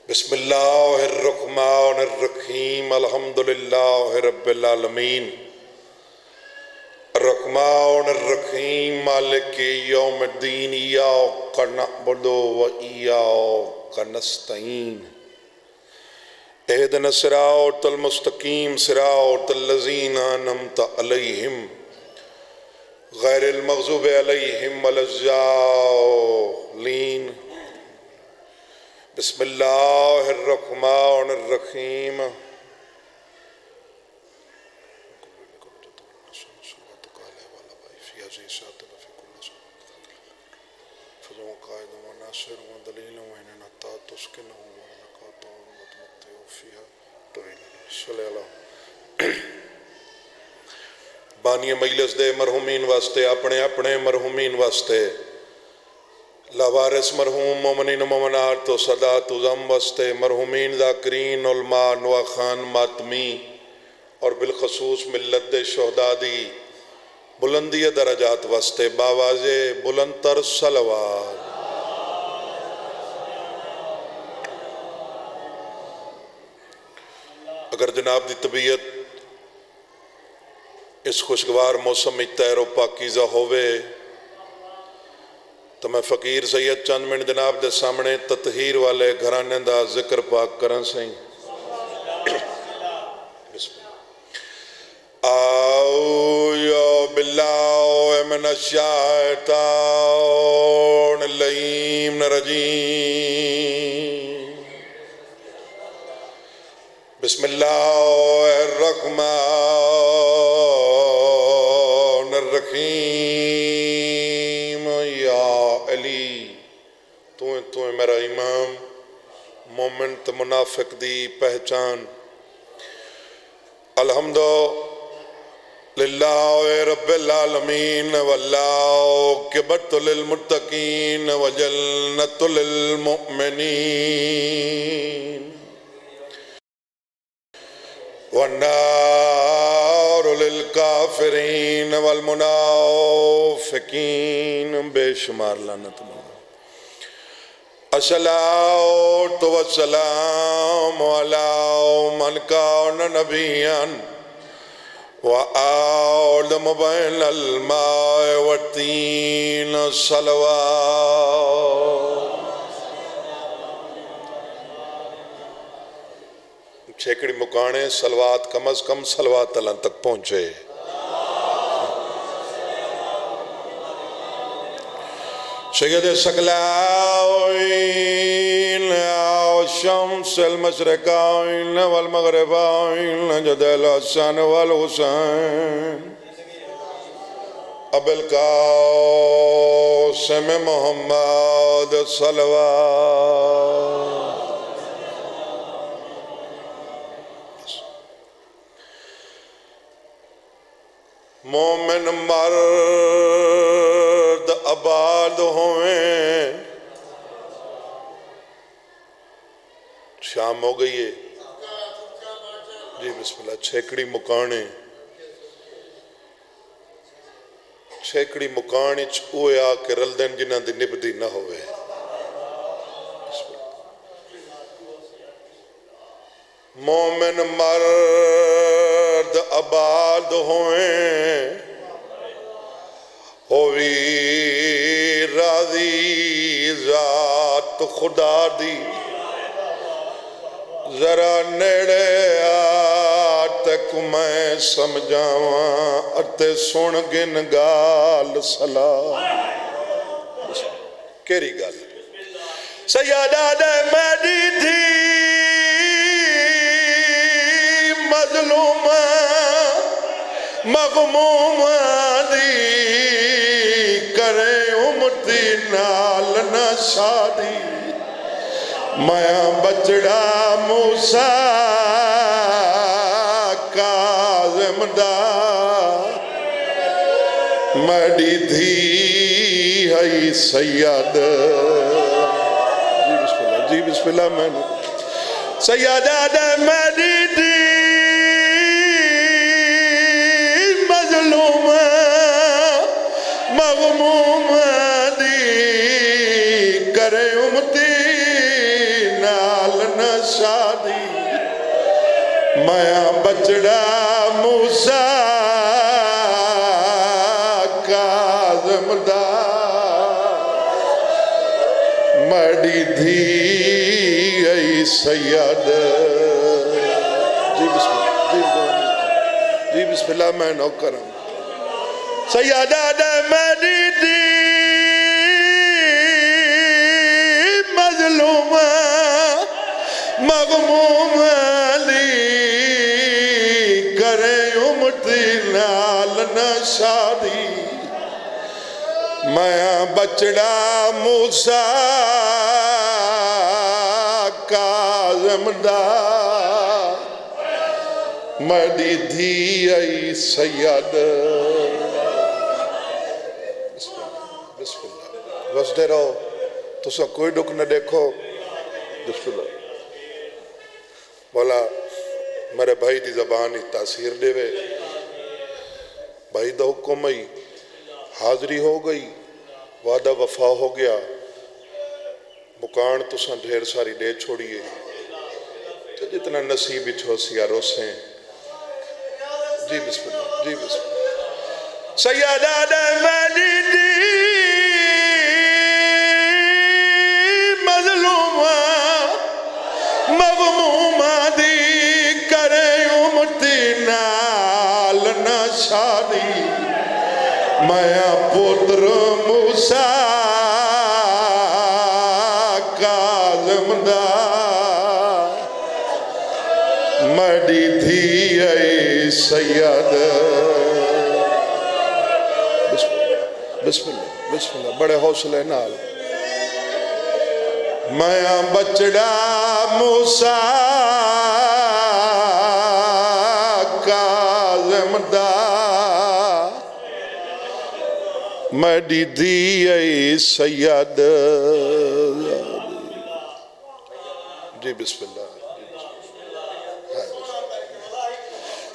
بسم اللہ الرحمن الرحیم الحمدللہ رب العالمین الرحمن الرحیم مالک یوم الدین ایاک نعبد و ایاک نستعین اہدنا الصراط المستقیم صراط الذین انعمت علیہم غیر المغضوب علیہم ولا الضالین بسم اللہ الرحمن الرحیم بانی مجلس دے مرحومین واسطے اپنے اپنے مرحومین واسطے لاوارث مرحوم مومنین مومنات تو صدات ازم واسطے مرحومین ذاکرین علماء نواخان ماتمی اور بالخصوص ملت دے شہداء دی بلندی درجات واسطے باواز بلندتر صلوات اگر جناب دی طبیعت اس خوشگوار موسم میں تیر و پاکیزہ ہوئے تو میں فقیر سید چند منٹ جناب دے سامنے تطہیر والے گھرانے دا ذکر پاک کرن سہیں اعوذ باللہ من الشیطان اللعین الرجیم بسم اللہ الرحمن الرحیم یا علی تو میرا امام مومن تو منافق دی پہچان الحمدللہ رب العالمین والعاقبۃ للمتقین وجنۃ للمؤمنین والنار للکافرین والمنافقین بے شمار لعنت الصلاۃ والسلام علی من کان نبیا وآدم بین الماء والطین صلوات چھیکڑی مکانے صلوات کم از کم صلوات اللہ تک پہنچے سید ثقلین الشمس المشرقین والمغربین جد الحسن والحسین ابو القاسم محمد صلوات مومن مرد آباد ہوئیں شام ہو گئی ہے جی بسم اللہ چھیکڑی مکانے چھیکڑی مکانے چھوئے آکے رلدن جنہ دی نبدی نہ ہوئے مومن مرد آباد ہوئیں ہوئی راضی ذات خدا دی ذرا نیڑے آتک میں سمجھاواں اتے سن گن گال سلام کیری گال سیدہ دے میڈی تھی مظلوم مغموم دی کرے امتی نال نہ شادی میں بچڑا موسیٰ کاظم دا میڈی دھی ہے سید جی بسم اللہ میں نے سیدہ دے میڈی دھی مظلوم مغموم دی کرے امتی نال شادی میں بچڑا موسیٰ کاظم دا مڑی دھی ای سید جی بسم اللہ میں نوکرم سیدہ دے مڑی دھی مظلوم مغموم علی کرے امتی نال نہ شادی میں بچڑا موسیٰ کاظم دا مڑی دھی ای سید بسم اللہ وسدے رہو تو سا کوئی ڈک نہ دیکھو بسم اللہ مولا میرے بھائی دی زبانی تاثیر دے وے بھائی دا حکم ہی حاضری ہو گئی وعدہ وفا ہو گیا مکان تو سا ڈھیر ساری دے چھوڑیے تو جتنا نصیب چھو سیا روسیں جی بسم اللہ جی بسم اللہ سیدہ دے میری دی مظلوم مغموم دی کرے امتی نال نہ شادی میں پتر موسیٰ کاظم دا مڑی دھی ای سید بسم اللہ بڑے حوصلے نال میں بچڑا موسیٰ کاظم دا مڑی دھی ای سید جی بسم اللہ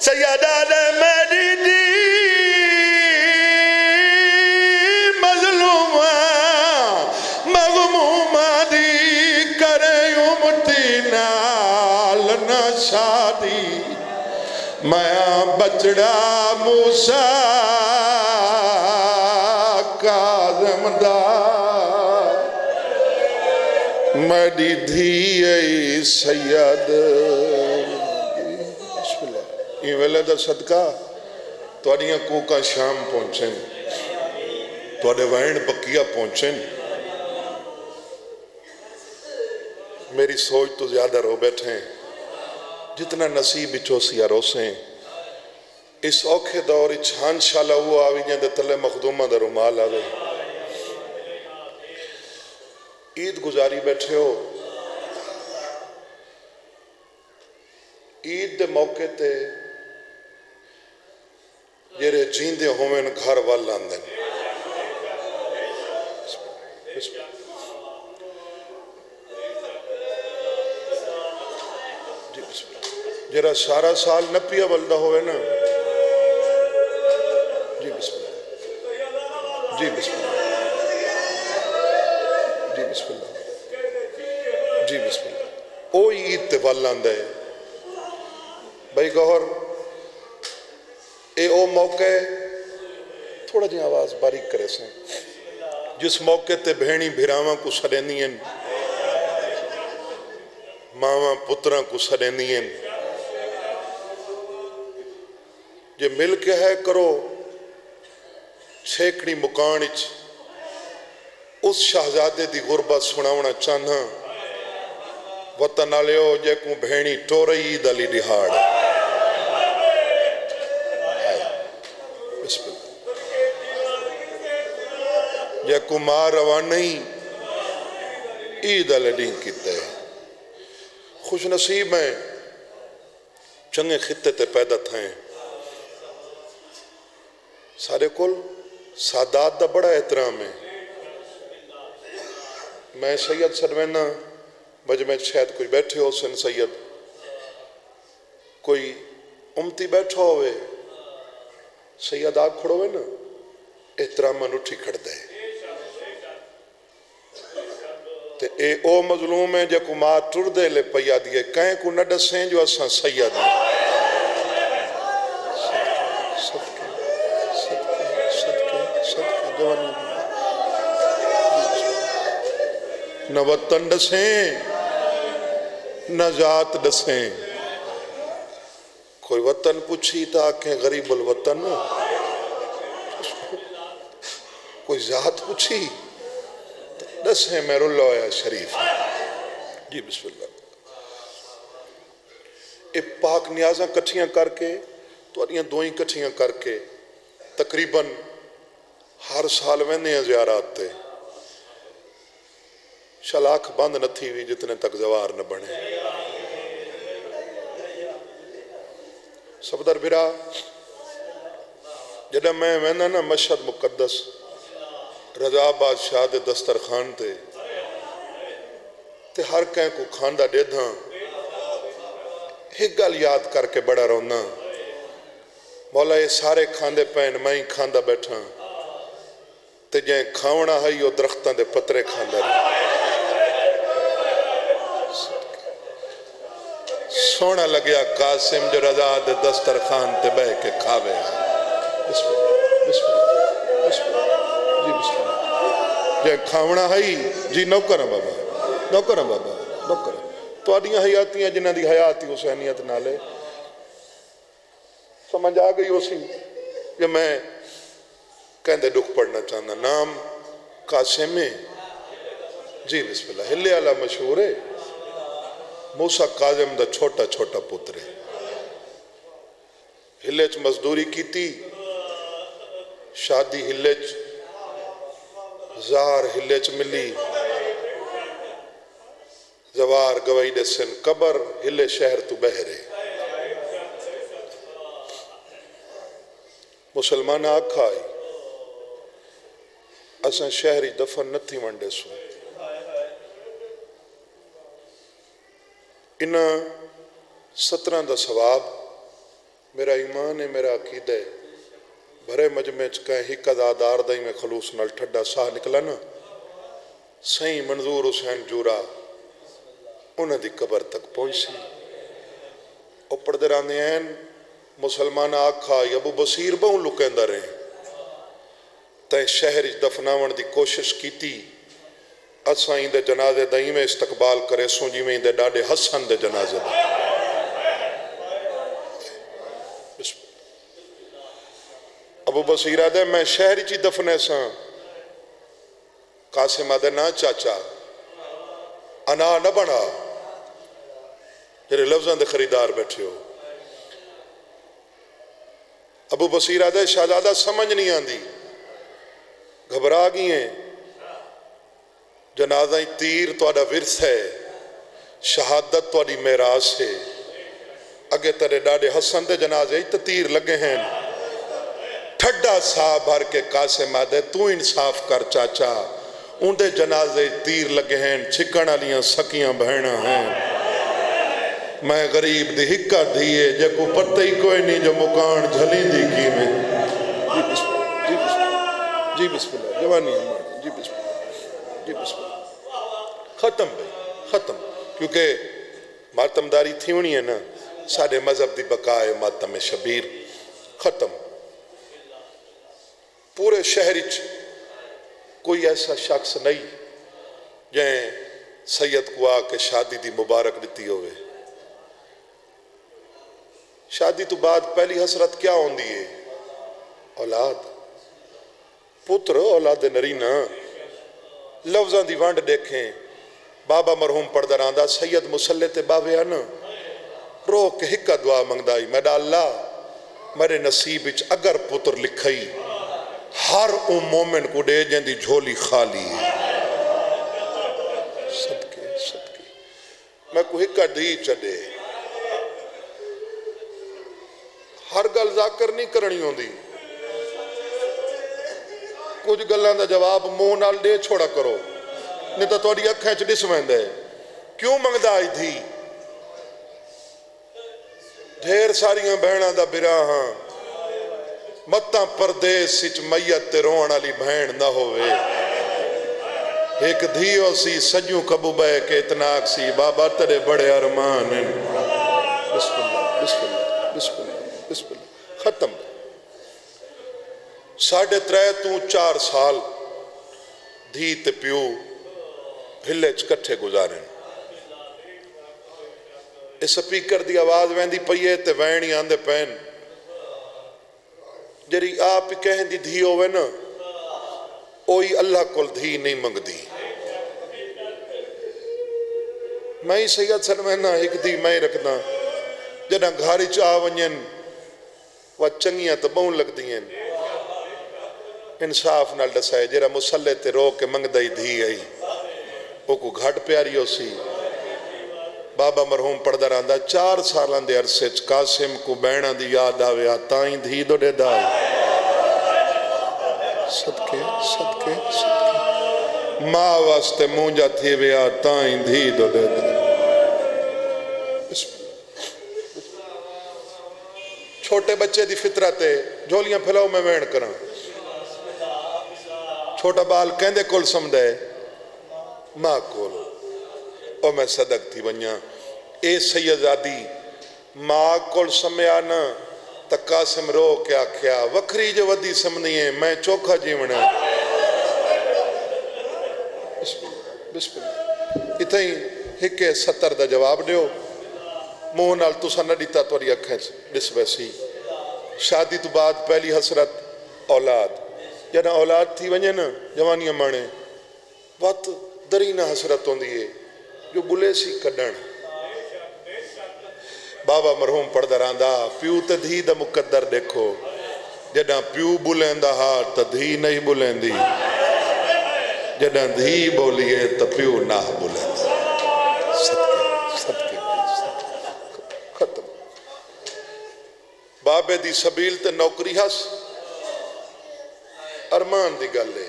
سیدہ دے میری دی مظلوم مغموم دی کرے امتی نال نہ شادی میں بچڑا موسیٰ کاظم دا مڑی دھی ای سید بسم اللہ یہ ویلے دا صدقہ توڑیاں کوکا شام پہنچیں توڑے وائن بکیا پہنچیں میری سوچ تو زیادہ رو بیٹھیں جتنا نصیب چوسیا روسیں اس اوکھے دور چھان شالا ہوا آوی جن دے تلے مخدومہ دے رومال آوے عید گزاری بیٹھے ہو عید دے موقع تے جیرے جیندے ہومن گھر والان دیں جیرا سارا سال نہ پیا بلدہ ہوئے نا جی بسم اللہ جی بسم اللہ جی بسم اللہ جی بسم اللہ او عید تے والان دے بھائی گوھر اے او موقع تھوڑا جی آواز باریک کرے سیں جس موقع تے بھینی بھیراواں کو سڑینی ہیں ماواں پتراں کو سڑینی ہیں یہ مل کے ہے کرو چھیکڑی مکانچ اس شہزادے دی غربت سناونا چاہنا وطن آلیو جے کو بھینی ٹورئی دلی دہاڑ بسم اللہ جے کو ماں روانی عید الدین کیتے خوش نصیب ہیں چنگے خطے تے پیدا تھائیں سارے کل سادات دا بڑا احترام ہے میں سید سروینا مجمع شاید کوئی بیٹھے ہو سن سید کوئی امتی بیٹھا ہوئے سید آگ کھڑو ہوئے نا احترام من اٹھی کھڑ دے تے اے او مظلوم ہے جے کو ماں ٹر دے لے پیا دیئے کہیں کو نہ ڈسیں جو اساں سید ہیں صدقے جوانی نہ وطن ڈسیں نہ ذات ڈسیں کوئی وطن پوچھی تا کہ غریب الوطن کوئی ذات پوچھی دسیں میر اللہ یا شریف جی بسم اللہ اے پاک نیازاں کٹھیاں کر کے تو انیاں دوئیں کٹھیاں کر کے تقریباً ہر سال ویندے ہیں زیارات تے شلاک بند نہ تھی ہوئی جتنے تک زوار نہ بنے صفدر برا جڑا میں ویندہ نا مشہد مقدس رضا بادشاہ دے دسترخان تے ہر کہیں کو کھاندہ دے دھاں ایک گل یاد کر کے بڑا رونا مولا یہ سارے کھاندے پین میں ہی کھاندہ بیٹھا تے جائیں کھاونا ہے یہ درختان دے پترے کھاندہ رہے سونا لگیا قاسم جو رضا دے دسترخان تے بے کے کھاوے بسم اللہ بسم اللہ بسم اللہ جی بسم اللہ جائیں کھاونا ہے جی نوکرہ بابا نوکرہ بابا نوکرہ تو آدھیاں حیاتیاں جنہاں دی حیاتی حسینیت نالے سمجھ آگئی ہو سی کہ میں کہندے دکھ پڑھنا چاہنا نام قاسم جی بسم اللہ ہلے علا مشہور ہے موسیٰ قاظم دا چھوٹا چھوٹا پترے ہلے چ مزدوری کی تھی شادی ہلے چ زار ہلے چ ملی زوار گوائی دے سن قبر ہلے شہر تو بہرے مسلمان آکھا آئی اساں شہری دفن نہ تھی ونڈے سو انہ 17 دا ثواب میرا ایمان ہے میرا عقیدہ ہے بھرے مجمع چکائیں ہی قضادار دائی میں خلوص نال ٹھڈا ساہ نکلا نا سائیں منظور حسین جورا انہ دی قبر تک پہنچی اوپر درانے ہیں مسلمان آکھا ابو بصیر بہن لکیندہ رہے تائیں شہر دفناون دی کوشش کی تھی اساں دے جنازے دائیں میں استقبال کرے سوں جی میں دے ڈاڑے حسن دے جنازے دا ابو بصیر آدھے میں شہری چی دفنے ساں قاسم آدھے نا چاچا انا نہ بنا جرے لفظاں دے خریدار بیٹھے ہو ابو بصیر آدھے شہزادہ سمجھ نہیں آندی گھبرا گئی ہیں جنازہ تیر تو آدھا ورث ہے شہادت تو آدھی میراث ہے اگے ترے ڈاڑے حسن دے جنازے ہی تیر لگے ہیں ٹھڈا سا بھر کے قاسم آدھے تو انصاف کر چاچا ان دے جنازے تیر لگے ہیں چھکڑ لیاں سکیاں بہنا ہیں میں غریب دی ہکا دھیے جے کو پتہ ہی کوئی نہیں جو مکان جھلیں دی کی میں جی بسم اللہ جوانی ہمارے جی بسم اللہ جی بسم اللہ ختم بھئی ختم کیونکہ ماتمداری تھی ہونی ہے نا سارے مذہب دی بقائے ماتم شبیر ختم پورے شہری کوئی ایسا شخص نہیں جائیں سید کو آ کے شادی دی مبارک دیتی ہوئے شادی تو بعد پہلی حسرت کیا ہوندی ہے اولاد پتر اولاد نرینا لفظاں دی وانڈ دیکھیں بابا مرحوم پڑھدر آندہ سید مسلح تے باوے آنا رو کے ہکا دعا منگدائی میڈا اللہ میرے نصیب اچ اگر پتر لکھائی ہر مومن کو دے جن دی جھولی خالی ہے صدقے صدقے میں کو ہکا دی چڑے ہر گل ذاکر نہیں کرنی ہوں دی کچھ گلان دا جواب منہ نال دے چھوڑا کرو نہیں تو توڑی اکھیں چ ڈس ویندے کیوں منگدا آئی تھی ڈھیر ساریاں بہناں دا براہاں متاں پردیس سچ میت تے روان والی بہن نہ ہوئے ایک دھیو سی سجوں کبو بے کے اتناک سی بابا ترے بڑے ارمان ہیں بسم اللہ بسم اللہ بسم اللہ بسم اللہ ختم 3.5 تو 4 سال دھی تے پیو ہلے چکٹھے گزاریں اس سپیکر دی آواز ویندی پئیے تے وینی آندے پین جری آپ کہیں دی دھی ہوئے نا اوئی اللہ کول دھی نہیں منگ دی میں ہی سید سنوینا ایک دی میں ہی رکھنا جنہاں گھاری چاہ ونین وہ چنگیاں تو بہن لگ دیں انصاف نال دسائے جرا مسلح تے رو کے منگ دائی دھی آئی وہ کو گھٹ پیاری ہو سی بابا مرحوم پڑھ دا راندہ 4 سالان دے عرصے قاسم کو بینہ دی یاد آوے آتائیں دھی دو دے دائی صدقے صدقے صدقے ماں واسطے مونجا تھی وے آتائیں دھی دو دے دائی چھوٹے بچے دی فطرت ہے جھولیاں پھیلاؤ میں وین کراں چھوٹا بال کہندے کول سمدھے ماں کول او میں صدق تھی ونیا اے سیدزادی ماں کول سمیانا تقاسم رو کیا کیا وکری جو ودی سمنی ہے میں چوکھا جیونا بسم اللہ اتھائی ہکے 70 دا جواب دیو موہنال تسا نہ دیتا توری اکھیں ڈس ویسی شادی تو بعد پہلی حسرت اولاد جنا اولاد تھی ونجے نا جوانیاں مانے وقت درینہ حسرت ہوں دیئے جو بلے سی کڈن بابا مرحوم پڑھ دراندہ پیو تے دھی دا مقدر دیکھو جنا پیو بلندہ ہاں تا دھی نہیں بلندی جنا دھی بولیے تا پیو نہ بلندہ صدقے ختم بابے دی سبیل تے نوکری ہس ارمان دی گلے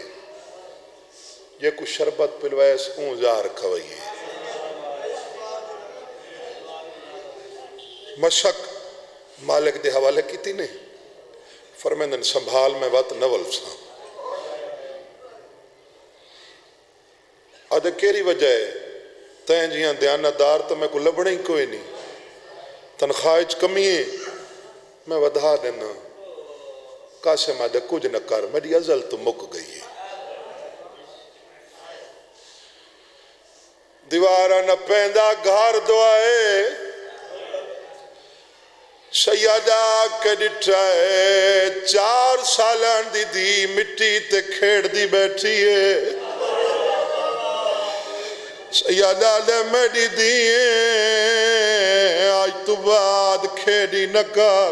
یہ کچھ شربت پلویس اون زار کھوئیے مشک مالک دے حوالے کی تھی نہیں فرمیندن سنبھال میں وقت نول سا آدھے کیری وجہ ہے تین جیاں دیانتدار تو میں کو لبڑیں کوئی نہیں تنخواہج کمی ہے میں ودھا دینا قاسم آدھے کچھ نہ کر میری ازل تو مک گئی ہے دیوارہ نہ پیندہ گھار دعائے سیادہ کے ڈٹھائے 4 سالان دی دی مٹی تے کھیڑ دی بیٹھی ہے سیادہ دے میری دیئے آج تو بعد کھیڑی نہ کر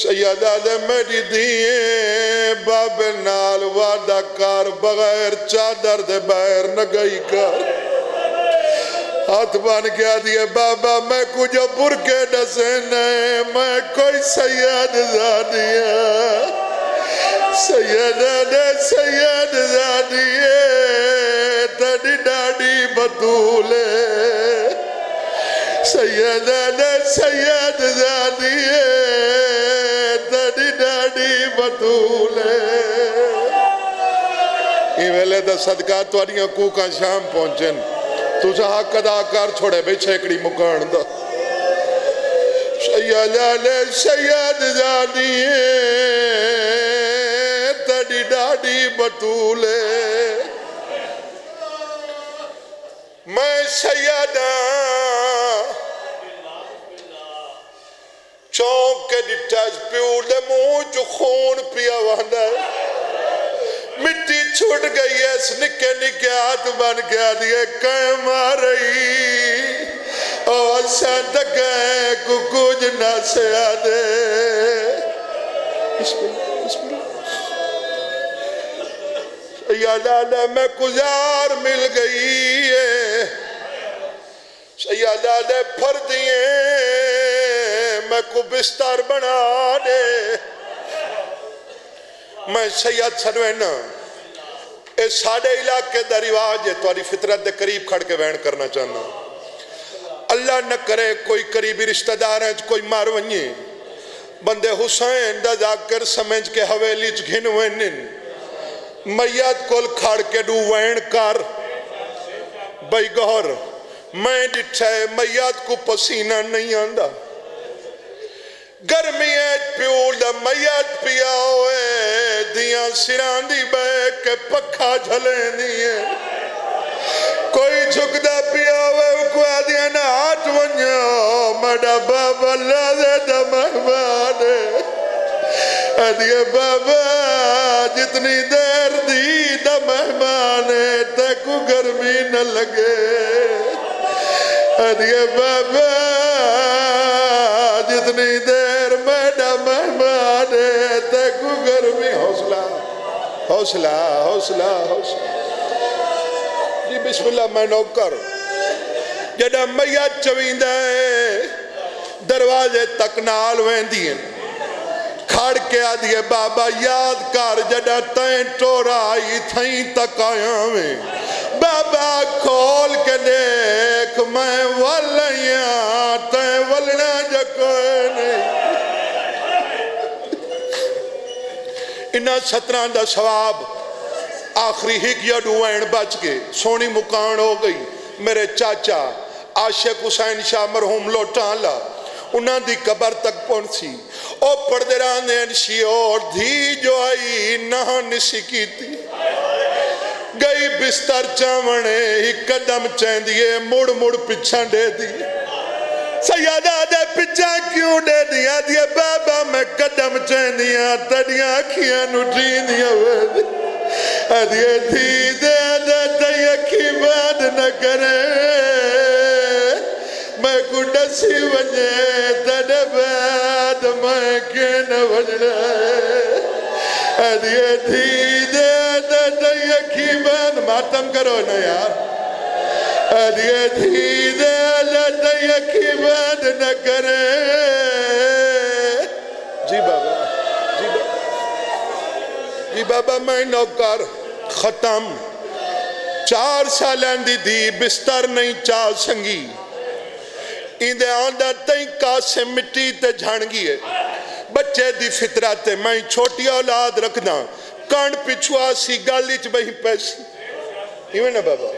سیادہ دے میری دیئے باب نال وعدہ کر بغیر چادر دے بغیر نہ گئی کر ہاتھ بان کیا دیئے بابا میں کچھ برکے ڈسینے میں کوئی سید زادیے سیدہ دے سید زادیے تڑی ڈاڑی بطولے سیدہ دے سید زادیے تڑی ڈاڑی بطولے یہ ویلے دا صدقات توڑیاں کوکاں شام پہنچن تُجھا حق ادا کر چھوڑے بے چھیکڑی مکان دا سیدہ دے سید زادیے تڑی ڈاڑی بطولے میں سیدہ چونک کے ڈٹاز پیور دے مونچ خون پیا وہاں ہے مٹی چھوٹ گئی ہے اس نکے نکے ہاتھ بن گیا دیئے قائم آ رہی اور صدقے کو کچھ نہ سے آدھے بسم اللہ بسم اللہ سیادہ میں گزار مل گئی ہے سیادہ دے پھر دیئے میں کو بستر بنا دے میں سید سنوینا اے ساڑے علاقے دا رواج ہے تواری فطرت دے قریب کھڑ کے وین کرنا چاہنا اللہ نہ کرے کوئی قریبی رشتہ دار ہے کوئی مارونی بندے حسین دا ذاکر سمجھ کے حویلی گھن وینن میت کول کھڑ کے ڈو وین کر بھائی گور میں ڈٹھا ہے میت کو پسینہ نہیں آندا گرمی ہے پیول دا میت پیا ہوئے دیاں سران دی بے کے پکھا جھلیں دیئے کوئی جھکدہ پیا ہوئے کو آدھیا نا آٹھ ونیا مڈا بابا لازے دا مہمانے آدھیا بابا جتنی دیر دی دا مہمانے تیکو گرمی نہ لگے آدھیا بابا جتنی دیر میڈا مہمانے تیکو گرمی حوصلہ حوصلہ حوصلہ حوصلہ جی بسم اللہ میں نوکر جڑا میت چویندہ ہے دروازے تک نال ویندین کھڑ کے آدھئے بابا یاد کر جڑا تین ٹورا آئی تھیں تک آیا میں بابا کھول کے دیکھ میں والیاں تین ولنا جکوئے نہیں انہا 17 دا ثواب آخری ہک یا ڈوائن بچ گئے سونی مکان ہو گئی میرے چاچا عاشق حسین شاہ مرحوم لوٹالا انہاں دی قبر تک پہنچی او پردران انشی اور دھی جو آئی نہاں نسی کی تھی گئی بستر چاونے ہی قدم چین دیئے مڑ مڑ پچھا دے دی سیادہ دے پچھا کیوں دے دیا دیئے بابا میں قدم چین دیا تڑیاں کیا نٹین دیا ادھے تھی دے دے تیکی بات نہ کرے میں کو ڈسی ونجے تڑے بات میں کین وجڑے ادھے تھی دے دے تیکی بات ماتم کرو نا یار ادھے تھی دے دے تیکی بات نہ کرے جی بابا جی بابا میں نوکر ختم 4 سالیں دی بستر نہیں چاہ سنگی اندے آندہ تین کاسے مٹی تے جھانگی ہے بچے دی فطرت ہے میں چھوٹی اولاد رکھنا کانڈ پچھوا سی گالیچ بہی پیسی ایویں نا بابا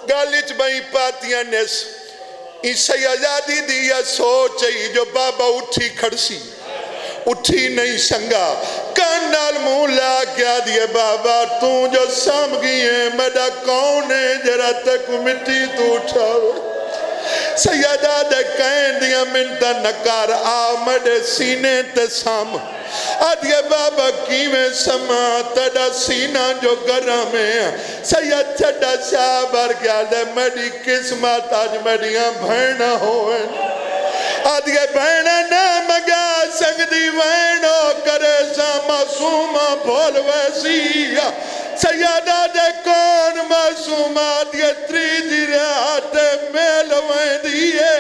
گالیچ بہی پاتیاں نیس اسے آزادی دیا سوچ ہی جو بابا اٹھی کھڑسی اٹھی نہیں سنگا کانڈال مولا کیا دیئے بابا تو جو سامگی ہے میڈا کون ہے جرا تک مٹی تو اٹھاو سیدہ دے کہیں دیا منتا نکار آمد سینے تے سام آدھے بابا کیویں سما تڑا سینہ جو گرم ہے سید چھڑا شابر کیا دے میڈی قسمت آج میڈیاں بھینا ہوئے آدھے بھینا نہ مگا سگدی وینو کرے سا معصومہ بھول ویسی سیادہ دے کون معصومہ آدھے تریجی رہات میل ویندیے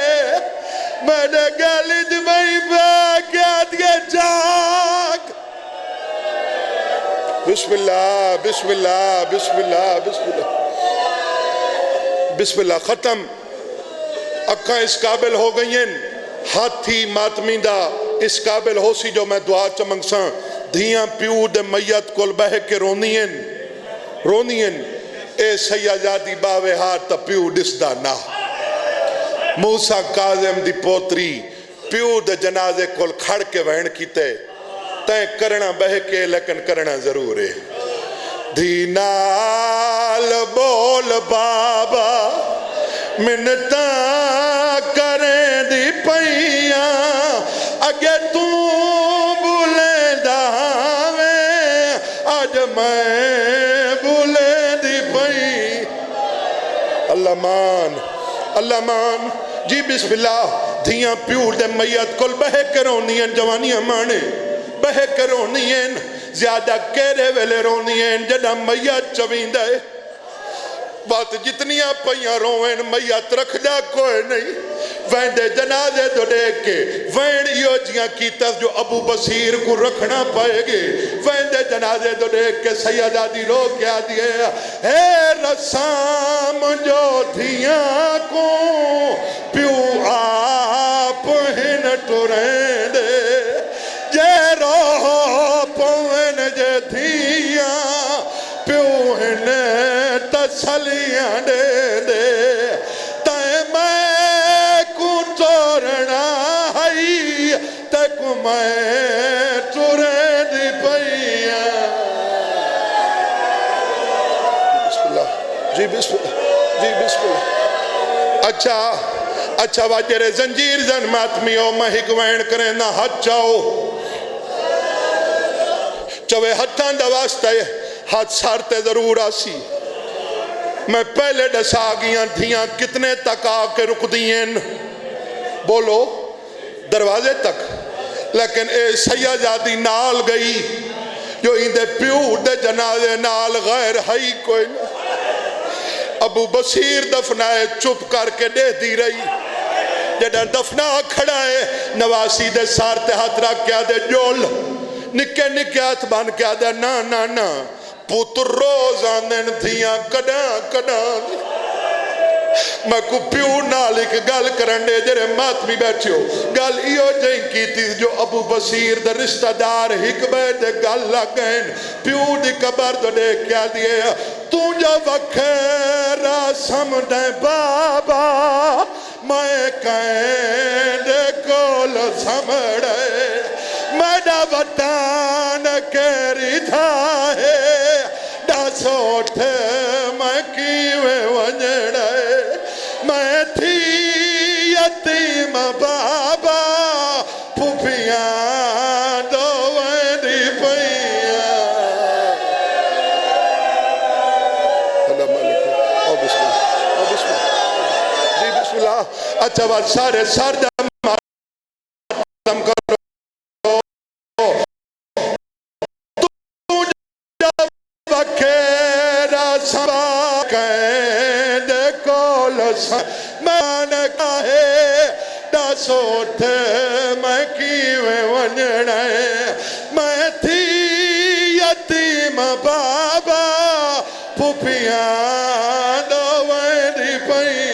میڈے گلد میں باگ آدھے جاگ بسم اللہ بسم اللہ بسم اللہ بسم اللہ بسم اللہ ختم اکھاں اس قابل ہو گئی ہیں ہاتھی ماتمیندہ اس قابل ہو سی جو میں دعا چمنگ ساں دھیاں پیو دے میت کل بہ کے رونین اے سیادی باوے ہاتھ تا پیو ڈسدہ نا موسیٰ کاظم دی پوتری پیو دے جنازے کل کھڑ کے وین کیتے تین کرنا بہ کے لیکن کرنا ضرور ہے دینال بول بابا منتا کریں دی پئیاں اگے تو بولے داویں آج میں بولے دی پئی اللہ مان جی بسم اللہ دھیاں پیور دے میت کل بہے کرونی ہیں جوانیاں مانے بہے کرونی ہیں زیادہ کیرے ویلے رونی ہیں جڑا میت چوین دے بات جتنیاں پہیاں روین میت رکھ جا کوئی نہیں وین دے جنازے دو دیکھ کے وین یہ جیاں کی طرف جو ابو بصیر کو رکھنا پائے گے وین دے جنازے دو دیکھ کے سیدہ دی رو کیا دیئے اے رسام جو دھیاں کو پیو آپ ہن ٹورین دے جے رو پوین جے دھیاں میں ٹرے دی پئیا بسم اللہ جی بسم اللہ جی بسم اللہ اچھا واجر زنجیر زن ماتمیو مہک وین کریں نہ ہاتھ چاہو چوے ہتھاں دا واسطہ ہاتھ سارتے ضرور آسی میں پہلے ڈسا گیاں دھیاں کتنے تک آ کے رک دیئیں بولو دروازے تک لیکن اے سیاجادی نال گئی جو اندے پیو دے جنازے نال غیر ہائی کوئی نہ ابو بصیر دفنائے چپ کر کے دے دی رہی جڑا دفنا کھڑا ہے نواسی دے سارتے ہاتھ رکھ کیا دے جول نکے نکے ہاتھ بان کیا دے نا پوتر روز آندن دھیاں کڑا میں کو پیو نالک گل کرنڈے جرے ماتمی بیٹھے ہو گل ایو جائیں کی تھی جو ابو بصیر دے رشتہ دار حکمے دے گل لگیں پیو دی قبر دے دے کیا دیئے تو جا وکھیرا سمدے بابا میں کہیں دے کول سمڑے میڈا وطان کیری تھا ہے ڈا سوٹھ میں کیوے ونجڑے میں تھی یتیم بابا پھوپیاں دو ویڈی پئیاں اللہ مالک او بسم اللہ جی بسم اللہ اچھا بات سارے سار میں نے کہے ڈا سوٹھ میں کیوے ونجڑے میں تھی یتیم بابا پھوپیاں دو ویڈی پئیاں